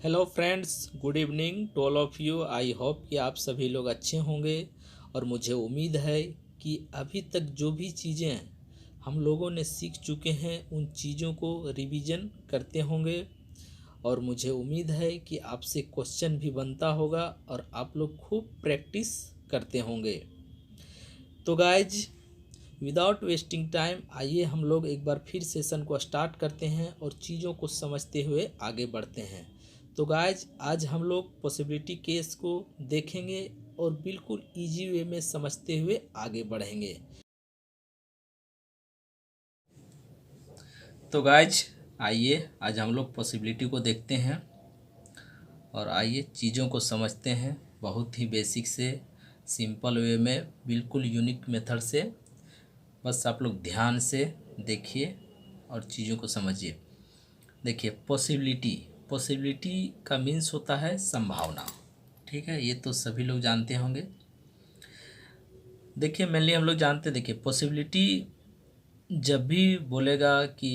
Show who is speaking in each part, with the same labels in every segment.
Speaker 1: Hello friends, good evening to all of you. I hope कि आप सभी लोग अच्छे होंगे और मुझे उम्मीद है कि अभी तक जो भी चीज़ें हम लोगों ने सीख चुके हैं उन चीज़ों को रिवीजन करते होंगे। और मुझे उम्मीद है कि आपसे क्वेश्चन भी बनता होगा और आप लोग खूब प्रैक्टिस करते होंगे। तो गाइज, विदाउट वेस्टिंग टाइम आइए हम लोग एक बार फिर सेशन को स्टार्ट करते हैं और चीज़ों को समझते हुए आगे बढ़ते हैं। तो गाइज, आज हम लोग पॉसिबिलिटी केस को देखेंगे और बिल्कुल इजी वे में समझते हुए आगे बढ़ेंगे। तो गाइज आइए आज हम लोग पॉसिबिलिटी को देखते हैं और आइए चीज़ों को समझते हैं बहुत ही बेसिक से सिंपल वे में, बिल्कुल यूनिक मेथड से। बस आप लोग ध्यान से देखिए और चीज़ों को समझिए। देखिए, पॉसिबिलिटी पॉसिबिलिटी का मीन्स होता है संभावना। ठीक है, ये तो सभी लोग जानते होंगे। देखिए, मेनली हम लोग जानते हैं। देखिए, पॉसिबिलिटी जब भी बोलेगा कि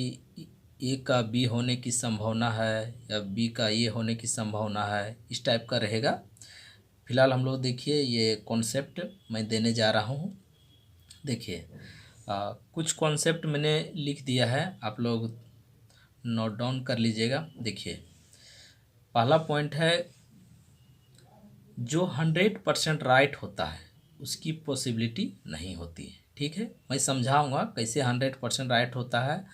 Speaker 1: ए का बी होने की संभावना है या बी का ए होने की संभावना है, इस टाइप का रहेगा। फिलहाल हम लोग देखिए ये कॉन्सेप्ट मैं देने जा रहा हूँ। देखिए, कुछ कॉन्सेप्ट मैंने लिख दिया है, आप लोग नोट डाउन कर लीजिएगा। देखिए, पहला पॉइंट है, जो 100% राइट होता है उसकी पॉसिबिलिटी नहीं होती है। ठीक है, मैं समझाऊंगा कैसे 100% राइट होता है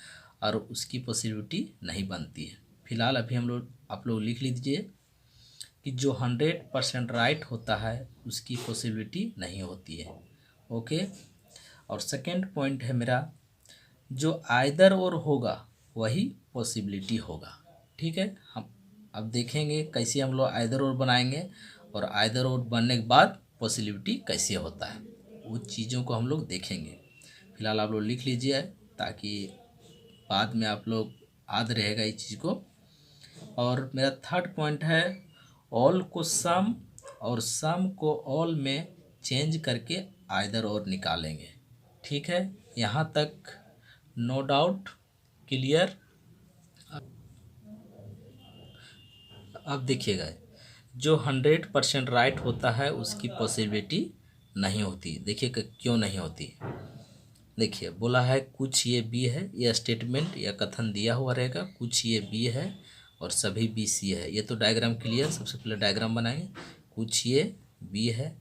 Speaker 1: और उसकी पॉसिबिलिटी नहीं बनती है। फिलहाल अभी आप लोग लिख लीजिए कि जो 100% राइट होता है उसकी पॉसिबिलिटी नहीं होती है। ओके। और सेकेंड पॉइंट है मेरा, जो आइदर और होगा वही पॉसिबिलिटी होगा। ठीक है, हम अब देखेंगे कैसे हम लोग आइदर और बनाएंगे और आइदर और बनने के बाद पॉसिबिलिटी कैसे होता है, वो चीज़ों को हम लोग देखेंगे। फिलहाल आप लोग लिख लीजिए ताकि बाद में आप लोग याद रहेगा इस चीज़ को। और मेरा थर्ड पॉइंट है, ऑल को सम और सम को ऑल में चेंज करके आइदर और निकालेंगे। ठीक है, यहाँ तक नो डाउट क्लियर। अब देखिएगा, जो 100% राइट होता है उसकी पॉसिबिलिटी नहीं होती। देखिए क्यों नहीं होती। देखिए, बोला है कुछ ये बी है, यह स्टेटमेंट या कथन दिया हुआ रहेगा, कुछ ये बी है और सभी बी सी है। ये तो डायग्राम क्लियर, सबसे पहले डायग्राम बनाएंगे। कुछ ये बी है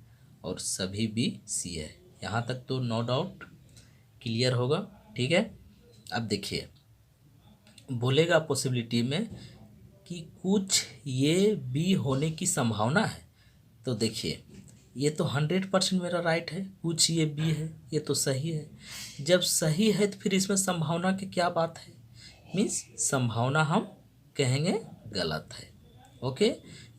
Speaker 1: और सभी बी सी है, यहाँ तक तो नो डाउट क्लियर होगा। ठीक है, अब देखिए, बोलेगा पॉसिबिलिटी में कि कुछ ये बी होने की संभावना है। तो देखिए, ये तो 100% मेरा राइट है, कुछ ये बी है, ये तो सही है। जब सही है तो फिर इसमें संभावना की क्या बात है, मीन्स संभावना हम कहेंगे गलत है। ओके,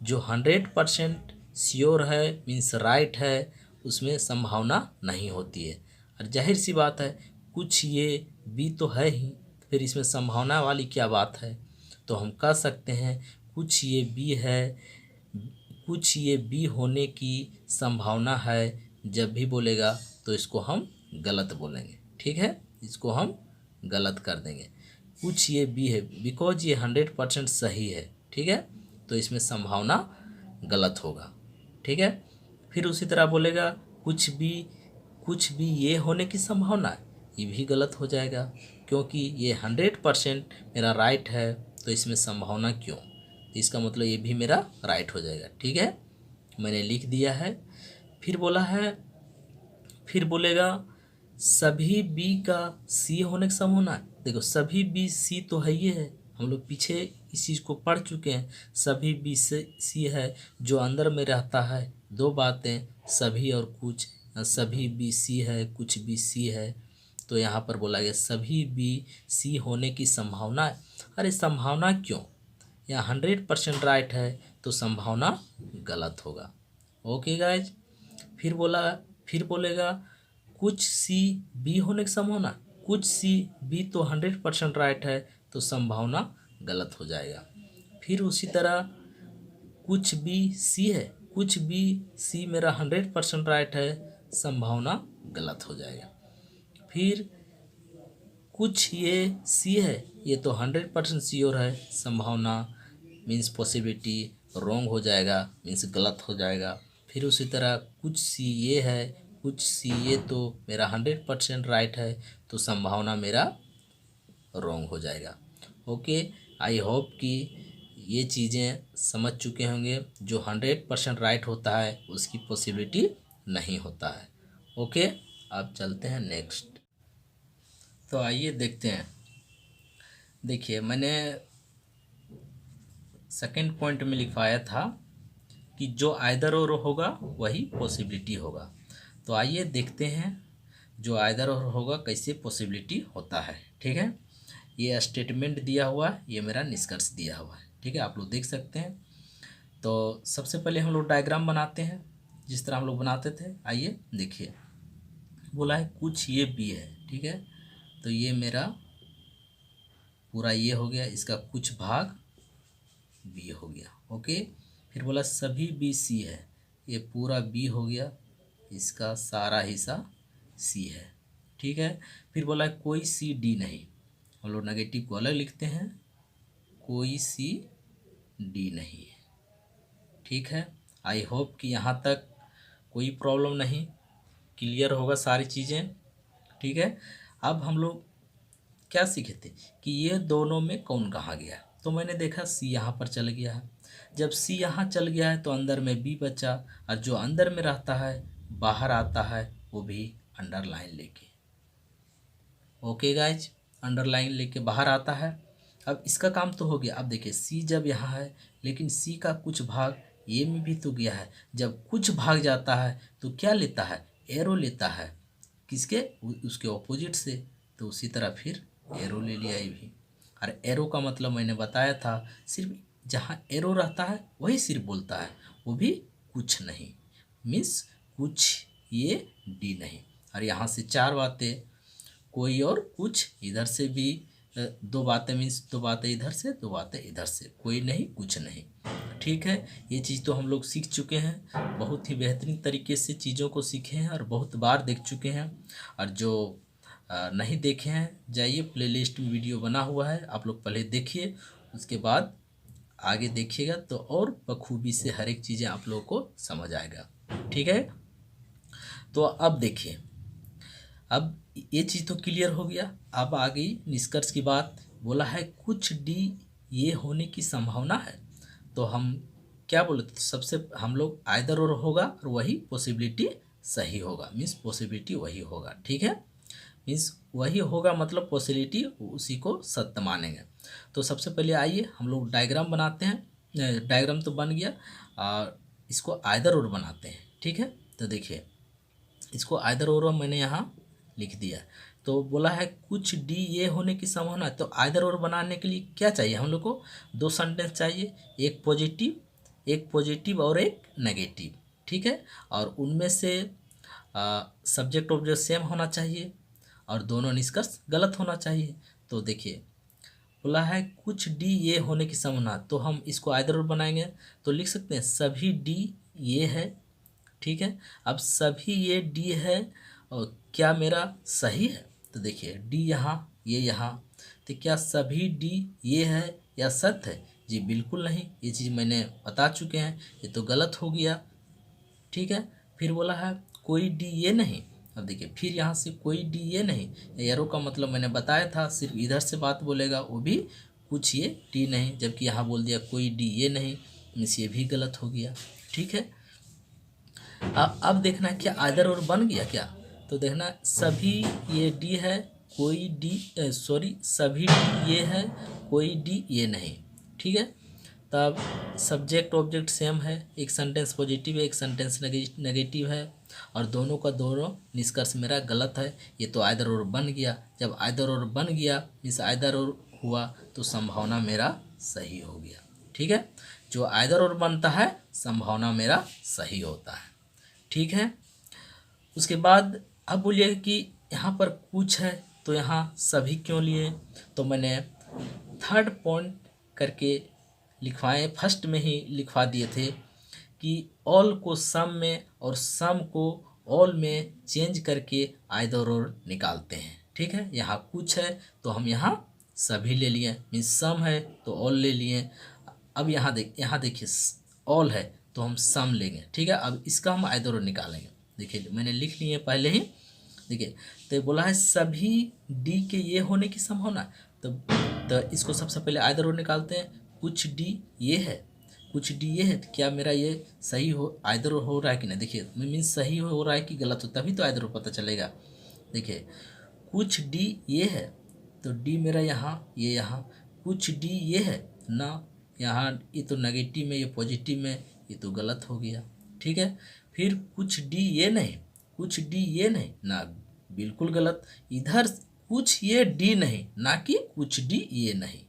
Speaker 1: जो 100% श्योर है मीन्स राइट है, उसमें संभावना नहीं होती है। और जाहिर सी बात है, कुछ ये बी तो है ही, फिर इसमें संभावना वाली क्या बात है। तो हम कह सकते हैं कुछ ये बी है, कुछ ये बी होने की संभावना है। जब भी बोलेगा तो इसको हम गलत बोलेंगे। ठीक है, इसको हम गलत कर देंगे। कुछ ये बी है बिकॉज ये 100% सही है। ठीक है, तो इसमें संभावना गलत होगा। ठीक है, फिर उसी तरह बोलेगा कुछ भी ये होने की संभावना है, ये भी गलत हो जाएगा क्योंकि ये 100% मेरा राइट है, तो इसमें संभावना क्यों, इसका मतलब ये भी मेरा राइट हो जाएगा। ठीक है, मैंने लिख दिया है। फिर बोला है, फिर बोलेगा सभी बी का सी होने की संभावना है। देखो, सभी बी सी तो है ही है, हम लोग पीछे इस चीज़ को पढ़ चुके हैं। सभी बी सी है, जो अंदर में रहता है दो बातें, सभी और कुछ। सभी बी सी है, कुछ बी सी है, तो यहाँ पर बोला गया सभी बी सी होने की संभावना है। अरे संभावना क्यों, यहाँ 100% राइट है तो संभावना गलत होगा। ओके गाइज, फिर बोलेगा कुछ सी बी होने की संभावना, कुछ सी बी तो 100% राइट है तो संभावना गलत हो जाएगा। फिर उसी तरह कुछ बी सी है, कुछ बी सी मेरा 100% राइट है, संभावना गलत हो जाएगा। फिर कुछ ये सी है, ये तो 100% श्योर है, संभावना मीन्स पॉसिबिलिटी रॉन्ग हो जाएगा, मीन्स गलत हो जाएगा। फिर उसी तरह कुछ सी ये है, कुछ सी ये तो मेरा 100% राइट है, तो संभावना मेरा रॉन्ग हो जाएगा। ओके, आई होप कि ये चीज़ें समझ चुके होंगे। जो 100% राइट होता है उसकी पॉसिबिलिटी नहीं होता है। ओके, अब चलते हैं नेक्स्ट। तो आइए देखते हैं। देखिए, मैंने सेकंड पॉइंट में लिखवाया था कि जो आइदर और होगा वही पॉसिबिलिटी होगा। तो आइए देखते हैं जो आइदर और होगा कैसे पॉसिबिलिटी होता है। ठीक है, ये स्टेटमेंट दिया हुआ है, ये मेरा निष्कर्ष दिया हुआ है। ठीक है, आप लोग देख सकते हैं। तो सबसे पहले हम लोग डायग्राम बनाते हैं जिस तरह हम लोग बनाते थे। आइए देखिए, बोला है कुछ ये बी है। ठीक है, तो ये मेरा पूरा ये हो गया, इसका कुछ भाग बी हो गया। ओके, फिर बोला सभी बी सी है, ये पूरा बी हो गया, इसका सारा हिस्सा सी है। ठीक है, फिर बोला कोई सी डी नहीं, हम लोग नेगेटिव को अलग लिखते हैं, कोई सी डी नहीं है। ठीक है, आई होप कि यहाँ तक कोई प्रॉब्लम नहीं, क्लियर होगा सारी चीज़ें। ठीक है, अब हम लोग क्या सीखे थे कि ये दोनों में कौन कहाँ गया। तो मैंने देखा सी यहाँ पर चल गया है। जब सी यहाँ चल गया है तो अंदर में बी बचा, और जो अंदर में रहता है बाहर आता है वो भी अंडरलाइन लेके। ओके गाइज, अंडरलाइन लेके बाहर आता है। अब इसका काम तो हो गया। अब देखिए सी जब यहाँ है, लेकिन सी का कुछ भाग ये में भी तो गया है। जब कुछ भाग जाता है तो क्या लेता है, एरो लेता है, किसके, उसके ऑपोजिट से। तो उसी तरह फिर एरो ले लिया ये भी। और एरो का मतलब मैंने बताया था, सिर्फ जहाँ एरो रहता है वही सिर्फ बोलता है, वो भी कुछ नहीं, मीन्स कुछ ये डी नहीं। और यहाँ से चार बातें, कोई और कुछ, इधर से भी दो बातें, मीन्स दो बातें इधर से, दो बातें इधर से, कोई नहीं कुछ नहीं। ठीक है, ये चीज़ तो हम लोग सीख चुके हैं, बहुत ही बेहतरीन तरीके से चीज़ों को सीखे हैं और बहुत बार देख चुके हैं। और जो नहीं देखे हैं, जाइए प्लेलिस्ट में वीडियो बना हुआ है, आप लोग पहले देखिए, उसके बाद आगे देखिएगा तो और बखूबी से हर एक चीज़ें आप लोगों को समझ आएगा। ठीक है, तो अब देखिए, अब ये चीज़ तो क्लियर हो गया। अब आ गई निष्कर्ष की बात। बोला है कुछ डी ये होने की संभावना है, तो हम क्या बोले थे, सबसे हम लोग आइदर और होगा और वही पॉसिबिलिटी सही होगा, मीन्स पॉसिबिलिटी वही होगा। ठीक है, मीन्स वही होगा मतलब पॉसिबिलिटी उसी को सत्य मानेंगे। तो सबसे पहले आइए हम लोग डायग्राम बनाते हैं। डायग्राम तो बन गया, और इसको आइदर और बनाते हैं। ठीक है, तो देखिए इसको आइदर और मैंने यहाँ लिख दिया। तो बोला है कुछ डी ये होने की संभावना, तो आइदर और बनाने के लिए क्या चाहिए हम लोग को, दो सेंटेंस चाहिए, एक पॉजिटिव और एक नेगेटिव। ठीक है, और उनमें से सब्जेक्ट ऑब्जेक्ट सेम होना चाहिए और दोनों निष्कर्ष गलत होना चाहिए। तो देखिए बोला है कुछ डी ये होने की संभावना, तो हम इसको आइदर और बनाएंगे तो लिख सकते हैं सभी डी ये है। ठीक है, अब सभी ये डी है और क्या मेरा सही है, तो देखिए डी यहाँ, ये यहाँ, तो क्या सभी डी ये है या सत्य है, जी बिल्कुल नहीं, ये चीज़ मैंने बता चुके हैं, ये तो गलत हो गया। ठीक है, फिर बोला है कोई डी ये नहीं। अब देखिए फिर यहाँ से कोई डी ये नहीं, एरो का मतलब मैंने बताया था, सिर्फ इधर से बात बोलेगा, वो भी कुछ ये डी नहीं, जबकि यहाँ बोल दिया कोई डी ये नहीं, मीन्स ये भी गलत हो गया। ठीक है, अब देखना क्या आइदर और बन गया क्या, तो देखना सभी ये डी है, कोई डी सभी डी ये है, कोई डी ये नहीं। ठीक है, तब सब्जेक्ट ऑब्जेक्ट सेम है, एक सेंटेंस पॉजिटिव है, एक सेंटेंस नेगेटिव है, और दोनों का दोनों निष्कर्ष मेरा गलत है। ये तो आइदर और बन गया। जब आइदर और बन गया मीन्स आइदर और हुआ तो संभावना मेरा सही हो गया। ठीक है, जो आइदर और बनता है संभावना मेरा सही होता है। ठीक है, उसके बाद अब बोलिए कि यहाँ पर कुछ है तो यहाँ सभी क्यों लिए, तो मैंने थर्ड पॉइंट करके लिखवाए, फर्स्ट में ही लिखवा दिए थे कि ऑल को सम में और सम को ऑल में चेंज करके आइदर और निकालते हैं। ठीक है, यहाँ कुछ है तो हम यहाँ सभी ले लिए, मीन्स सम है तो ऑल ले लिए, अब यहाँ देखिए ऑल है तो हम सम लेंगे, ठीक है। अब इसका हम आइदर और निकालेंगे। देखिए मैंने लिख लिए पहले ही। देखिए तो बोला है सभी डी के ये होने की संभावना, तो इसको सबसे पहले आइदर और निकालते हैं। कुछ डी ये है, कुछ डी ये है, तो क्या मेरा ये सही हो आइदर और हो रहा है कि नहीं। देखिए मीन्स सही हो रहा है कि गलत हो, तभी तो आइदर और पता चलेगा। देखिए कुछ डी ये है तो डी मेरा यहाँ, ये यहाँ कुछ डी ये है ना, यहाँ ये तो नेगेटिव में, ये पॉजिटिव में, ये तो गलत हो गया, ठीक है। फिर कुछ डी ये नहीं, कुछ डी ये नहीं ना, बिल्कुल गलत। इधर कुछ ये डी नहीं ना कि कुछ डी ये नहीं,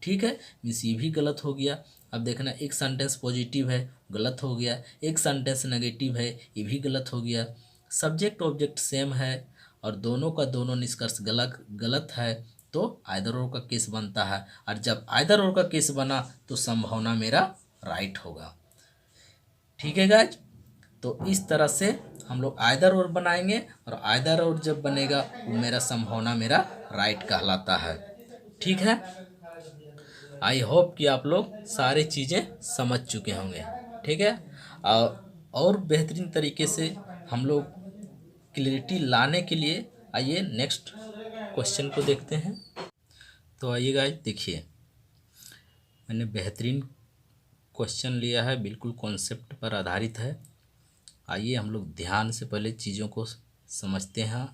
Speaker 1: ठीक है। मीन्स ये भी गलत हो गया। अब देखना एक सेंटेंस पॉजिटिव है, गलत हो गया। एक सेंटेंस नेगेटिव है, ये भी गलत हो गया। सब्जेक्ट ऑब्जेक्ट सेम है और दोनों का दोनों निष्कर्ष गलत है, तो आइदर और का केस बनता है। और जब आइदर और का केस बना तो संभावना मेरा राइट होगा, ठीक है गाइज। तो इस तरह से हम लोग आइदर और बनाएंगे और आइदर और जब बनेगा वो मेरा संभावना मेरा राइट कहलाता है, ठीक है। आई होप कि आप लोग सारी चीज़ें समझ चुके होंगे, ठीक है। और बेहतरीन तरीके से हम लोग क्लियरिटी लाने के लिए आइए नेक्स्ट क्वेश्चन को देखते हैं। तो आइए गाइस देखिए, मैंने बेहतरीन क्वेश्चन लिया है, बिल्कुल कॉन्सेप्ट पर आधारित है। आइए हम लोग ध्यान से पहले चीज़ों को समझते हैं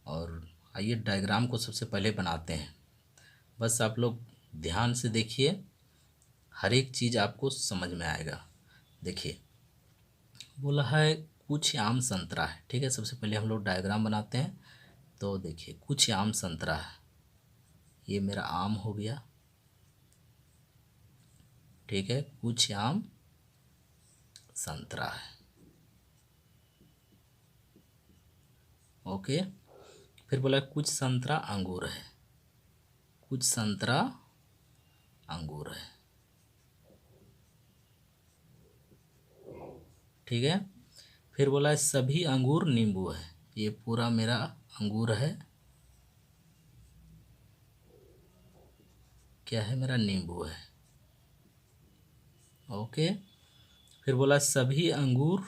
Speaker 1: और आइए डायग्राम को सबसे पहले बनाते हैं। बस आप लोग ध्यान से देखिए, हर एक चीज़ आपको समझ में आएगा। देखिए बोला है कुछ आम संतरा है, ठीक है। सबसे पहले हम लोग डायग्राम बनाते हैं। तो देखिए कुछ आम संतरा है, ये मेरा आम हो गया, ठीक है। कुछ आम संतरा है, ओके। फिर बोला कुछ संतरा अंगूर है, कुछ संतरा अंगूर है, ठीक है। फिर बोला है सभी अंगूर नींबू है, ये पूरा मेरा अंगूर है, क्या है मेरा नींबू है, ओके। फिर बोला सभी अंगूर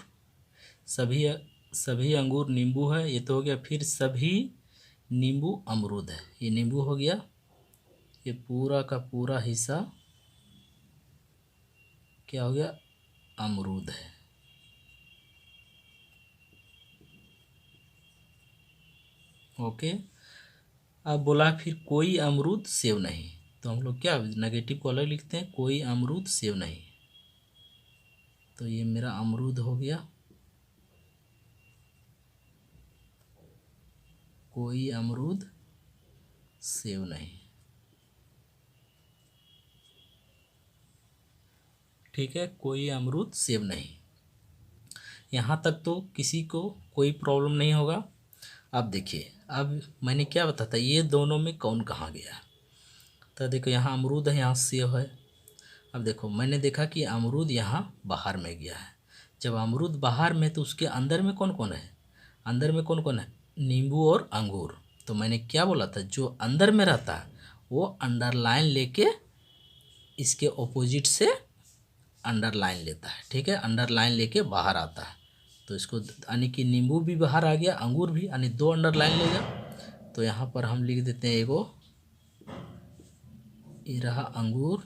Speaker 1: सभी अंगूर नींबू है, ये तो हो गया। फिर सभी नींबू अमरूद है, ये नींबू हो गया, ये पूरा का पूरा हिस्सा क्या हो गया, अमरूद है, ओके। अब बोला फिर कोई अमरूद सेव नहीं, तो हम लोग क्या नेगेटिव को अलग लिखते हैं, कोई अमरूद सेव नहीं, तो ये मेरा अमरूद हो गया, कोई अमरूद सेव नहीं, ठीक है। कोई अमरूद सेव नहीं, यहाँ तक तो किसी को कोई प्रॉब्लम नहीं होगा। अब देखिए, अब मैंने क्या बताया था, ये दोनों में कौन कहाँ गया। तो देखो यहाँ अमरूद है, यहाँ सेव है। अब देखो मैंने देखा कि अमरूद यहाँ बाहर में गया है। जब अमरूद बाहर में तो उसके अंदर में कौन कौन है, अंदर में कौन कौन है, नींबू और अंगूर। तो मैंने क्या बोला था, जो अंदर में रहता है वो अंडरलाइन लेके इसके ऑपोजिट से अंडरलाइन लेता है, ठीक है। अंडरलाइन लेके बाहर आता है, तो इसको यानी कि नींबू भी बाहर आ गया, अंगूर भी, यानी दो अंडरलाइन लेगा। तो यहाँ पर हम लिख देते हैं एगो, ये रहा अंगूर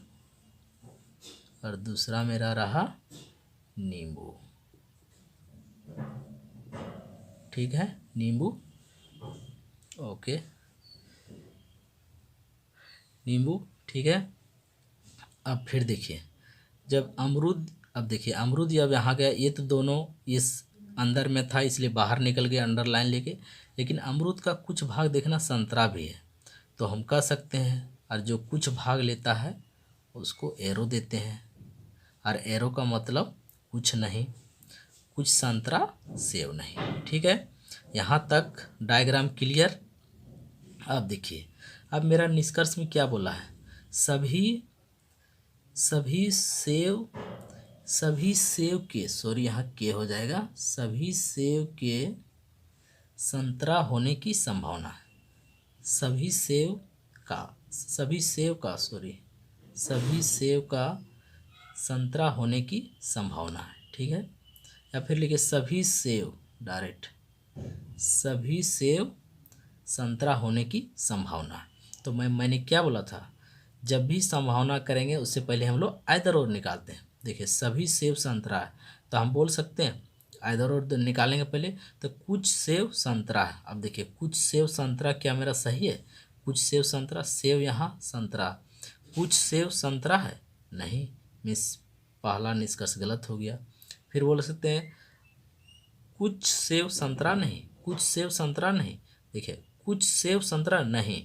Speaker 1: और दूसरा मेरा रहा नींबू, ठीक है, नींबू, ओके, नींबू, ठीक है। अब फिर देखिए जब अमरूद, अब देखिए अमरूद जब यहाँ गया, ये तो दोनों इस अंदर में था इसलिए बाहर निकल गया अंडरलाइन लेके, लेकिन अमरूद का कुछ भाग देखना संतरा भी है, तो हम कह सकते हैं, और जो कुछ भाग लेता है उसको एरो देते हैं, और एरो का मतलब कुछ नहीं, कुछ संतरा सेव नहीं, ठीक है। यहाँ तक डायग्राम क्लियर। अब देखिए, अब मेरा निष्कर्ष में क्या बोला है, सभी सेव के, सॉरी यहाँ के हो जाएगा, सभी सेव के संतरा होने की संभावना है, सभी सेव का संतरा होने की संभावना है, ठीक है। या फिर लिखिए सभी सेव, डायरेक्ट सभी सेव संतरा होने की संभावना है। तो मैंने क्या बोला था, जब भी संभावना करेंगे उससे पहले हम लोग आइदर और निकालते हैं। देखिए सभी सेव संतरा है तो हम बोल सकते हैं आइदर और निकालेंगे पहले, तो कुछ सेव संतरा है। अब देखिए कुछ सेव संतरा क्या मेरा सही है, कुछ सेव संतरा, सेव यहाँ संतरा, कुछ सेव संतरा है नहीं, मिस पहला निष्कर्ष गलत हो गया। फिर बोल सकते हैं कुछ सेव संतरा नहीं, कुछ सेव संतरा नहीं, देखिए कुछ सेव संतरा नहीं,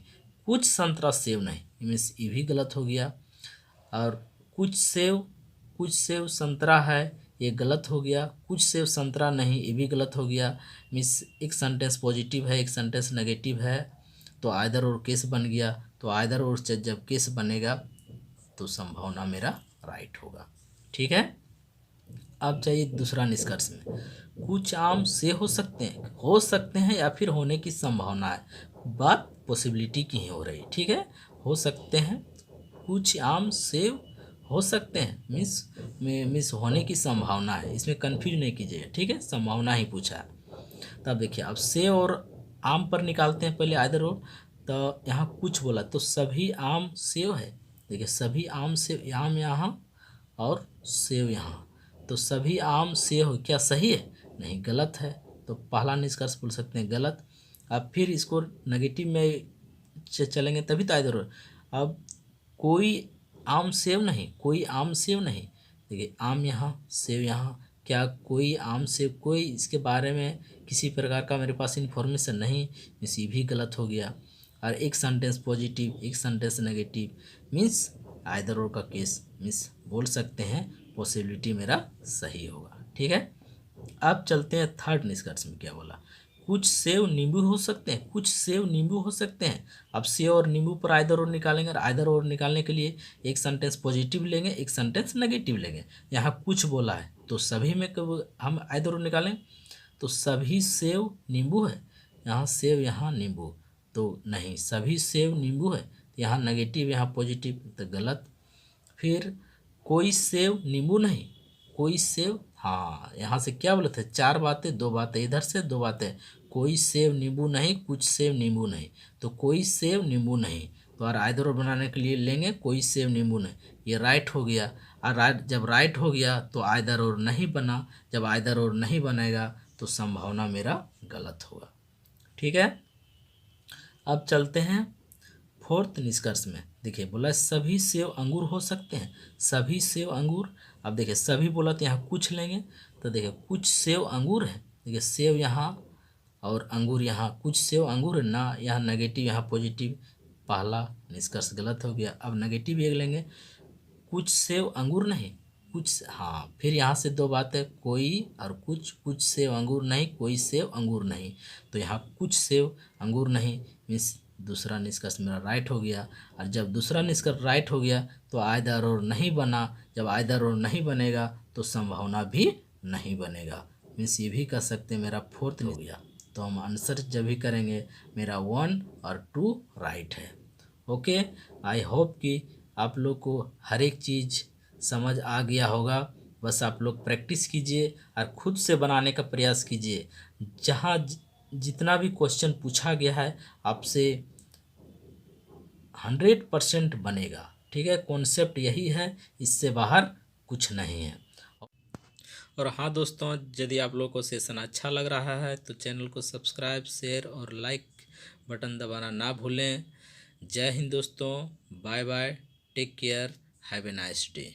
Speaker 1: कुछ संतरा सेव नहीं, मीन्स ये भी गलत हो गया। और कुछ सेव संतरा है, ये गलत हो गया। कुछ सेव संतरा नहीं, ये भी गलत हो गया। मीन्स एक सेंटेंस पॉजिटिव है, एक सेंटेंस नेगेटिव है, तो आइदर और केस बन गया। तो आइदर और से जब केस बनेगा तो संभावना मेरा राइट होगा, ठीक है। अब चाहिए दूसरा निष्कर्ष में, कुछ आम से हो सकते हैं या फिर होने की संभावना है। बात पॉसिबिलिटी की ही हो रही, ठीक है। हो सकते हैं, कुछ आम सेव हो सकते हैं, मिस होने की संभावना है, इसमें कंफ्यूज नहीं कीजिएगा, ठीक है। संभावना ही पूछा है। तब देखिए अब सेव और आम पर निकालते हैं पहले आइदर और। तो यहाँ कुछ बोला तो सभी आम सेव है, देखिए सभी आम सेव, आम यहाँ और सेव यहाँ, तो सभी आम सेव क्या सही है, नहीं गलत है। तो पहला निष्कर्ष बोल सकते हैं गलत। अब फिर इसको नेगेटिव में चलेंगे तभी तो आइदर। अब कोई आम सेव नहीं, कोई आम सेव नहीं, देखिए आम यहाँ सेव यहाँ, क्या कोई आम सेव, कोई इसके बारे में किसी प्रकार का मेरे पास इन्फॉर्मेशन नहीं, इसी भी गलत हो गया। और एक सेंटेंस पॉजिटिव, एक सेंटेंस नेगेटिव, मीन्स आइदर और का केस, मीन्स बोल सकते हैं पॉसिबिलिटी मेरा सही होगा, ठीक है। अब चलते हैं थर्ड निष्कर्ष में, क्या बोला, कुछ सेव नींबू हो सकते हैं, कुछ सेव नींबू हो सकते हैं। अब सेव और नींबू पर आइदर और निकालेंगे, और आइदर और निकालने के लिए एक सेंटेंस पॉजिटिव लेंगे, एक सेंटेंस नेगेटिव लेंगे। यहाँ कुछ बोला है तो सभी में कब हम आइदर और निकालें, तो सभी सेव नींबू है, यहाँ सेव यहाँ नींबू, तो नहीं सभी सेव नींबू है, यहाँ नेगेटिव यहाँ पॉजिटिव, तो गलत। फिर कोई सेव नींबू नहीं, कोई सेव, हाँ यहाँ से क्या बोले थे, चार बातें, दो बातें इधर से, दो बातें, कोई सेव नींबू नहीं, कुछ सेव नींबू नहीं, तो कोई सेव नींबू नहीं, तो और आइदर और बनाने के लिए लेंगे कोई सेव नींबू नहीं, ये राइट हो गया। और जब राइट हो गया तो आइदर और नहीं बना, जब आइदर और नहीं बनेगा तो संभावना मेरा गलत होगा, ठीक है। अब चलते हैं फोर्थ निष्कर्ष में। देखिए बोला सभी सेव अंगूर हो सकते हैं, सभी सेव अंगूर। अब देखिए सभी बोला तो यहाँ कुछ लेंगे, तो देखिए कुछ सेव अंगूर है, देखिए सेव यहाँ और अंगूर यहाँ, कुछ सेव अंगूर है ना, यहाँ नेगेटिव यहाँ पॉजिटिव, पहला निष्कर्ष गलत हो गया। अब नेगेटिव एक लेंगे, कुछ सेव अंगूर नहीं, कुछ, हाँ फिर यहाँ से दो बातें, कोई और कुछ, कुछ सेव अंगूर नहीं, कोई सेव अंगूर नहीं, तो यहाँ कुछ सेव अंगूर नहीं, मीन्स दूसरा निष्कर्ष मेरा राइट हो गया। और जब दूसरा निष्कर्ष राइट हो गया तो आइदर और नहीं बना, जब आइदर और नहीं बनेगा तो संभावना भी नहीं बनेगा, मीन्स ये भी कह सकते हैं मेरा फोर्थ हो गया। तो हम आंसर जब भी करेंगे मेरा 1 और 2 राइट है। ओके, आई होप कि आप लोग को हर एक चीज़ समझ आ गया होगा। बस आप लोग प्रैक्टिस कीजिए और खुद से बनाने का प्रयास कीजिए। जहाँ जितना भी क्वेश्चन पूछा गया है आपसे 100% बनेगा, ठीक है। कॉन्सेप्ट यही है, इससे बाहर कुछ नहीं है। और हाँ दोस्तों, यदि आप लोगों को सेशन अच्छा लग रहा है तो चैनल को सब्सक्राइब, शेयर और लाइक बटन दबाना ना भूलें। जय हिंद दोस्तों, bye bye, take care, have a nice day.